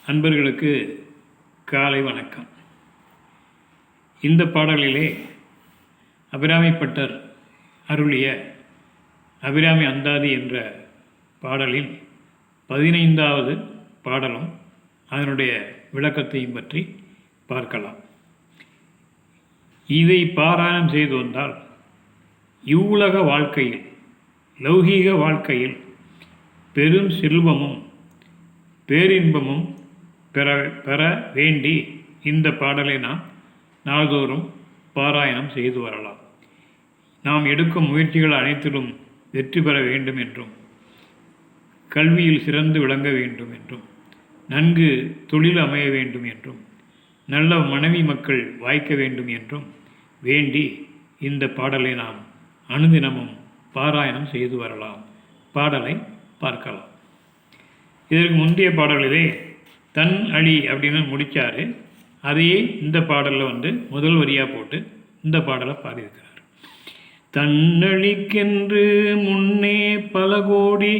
அன்பர்களுக்கு காலை வணக்கம். இந்த பாடலிலே அபிராமிப்பட்டர் அருளிய அபிராமி அந்தாதி என்ற பாடலில் 15வது பாடலும் அதனுடைய விளக்கத்தையும் பற்றி பார்க்கலாம். இதை பாராயணம் செய்து வந்தால் இவ்வுலக வாழ்க்கையில், லௌகீக வாழ்க்கையில் பெரும் செல்வமும் பேரின்பமும் பெற வேண்டி இந்த பாடலை நாம் நாள்தோறும் பாராயணம் செய்து வரலாம். நாம் எடுக்கும் முயற்சிகள் அனைத்திலும் வெற்றி பெற வேண்டும் என்றும், கல்வியில் சிறந்து விளங்க வேண்டும் என்றும், நன்கு தொழில் அமைய வேண்டும் என்றும், நல்ல மனைவி மக்கள் வாய்க்க வேண்டும் என்றும் வேண்டி இந்த பாடலை நாம் அனுதினமும் பாராயணம் செய்து வரலாம். பாடலை பார்க்கலாம். இதற்கு முந்தைய பாடலிலே தன் அழி அப்படின்னு முடித்தார். அதையே இந்த பாடலில் முதல் வரியாக போட்டு இந்த பாடலை பாடியிருக்கிறார். தன்னழிக்கென்று முன்னே பல கோடி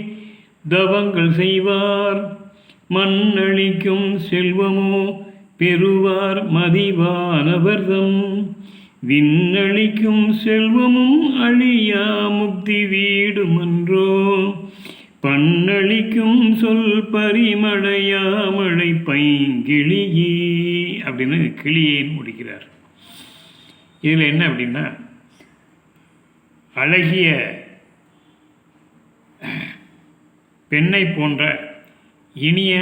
தவங்கள் செய்வார், மண்ணளிக்கும் செல்வமோ பெறுவார் மதிவானவர்தம், விண்ணளிக்கும் செல்வமும் அழியா முக்தி வீடுமன்றோ, பண்ணளிக்கும் சொல் பரிமழையாமழை பைங்கிளியே அப்படின்னு கிளியேன்னு முடிக்கிறார். இதில் என்ன அப்படின்னா, அழகிய பெண்ணை போன்ற இனிய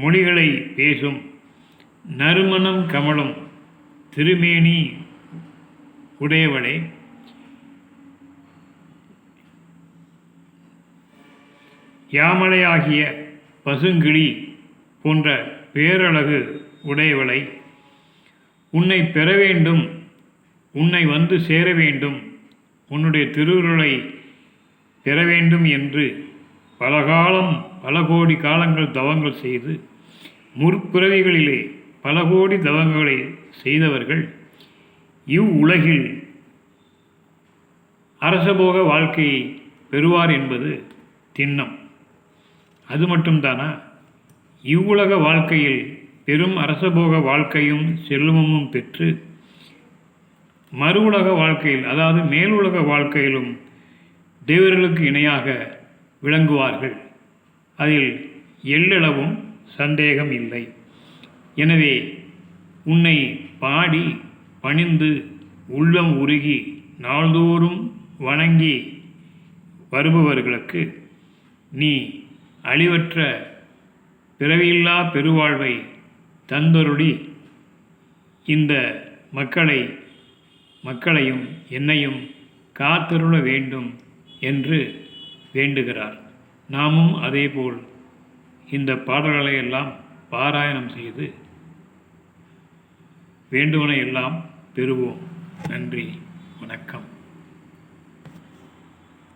மொழிகளை பேசும் நறுமணம் கமலும் திருமேனி உடையவளே, யாமலையாகிய பசுங்கிளி போன்ற பேரழகு உடையவளை, உன்னை பெற வேண்டும், உன்னை வந்து சேர வேண்டும், உன்னுடைய திருவுருளை பெற வேண்டும் என்று பல கோடி காலங்கள் தவங்கள் செய்து முற்பிறவிகளிலே பல கோடி தவங்களை செய்தவர்கள் இவ்வுலகில் அரசபோக வாழ்க்கையை பெறுவார் என்பது திண்ணம். அது மட்டும்தானா, இவ்வுலக வாழ்க்கையில் பெரும் அரசபோக வாழ்க்கையும் செல்வமும் பெற்று மறு உலக வாழ்க்கையில், அதாவது மேலுலக வாழ்க்கையிலும் தேவர்களுக்கு இணையாக விளங்குவார்கள். அதில் எள்ளளவும் சந்தேகம் இல்லை. எனவே உன்னை பாடி பணிந்து உள்ளம் உருகி நாள்தோறும் வணங்கி வருபவர்களுக்கு நீ அழிவற்ற பிறவியில்லா பெருவாழ்வை தந்தருளி இந்த மக்களையும் என்னையும் காத்தருள வேண்டும் என்று வேண்டுகிறார். நாமும் அதேபோல் இந்த பாடல்களை எல்லாம் பாராயணம் செய்து வேண்டுவனை எல்லாம் பெறுவோம். நன்றி, வணக்கம்.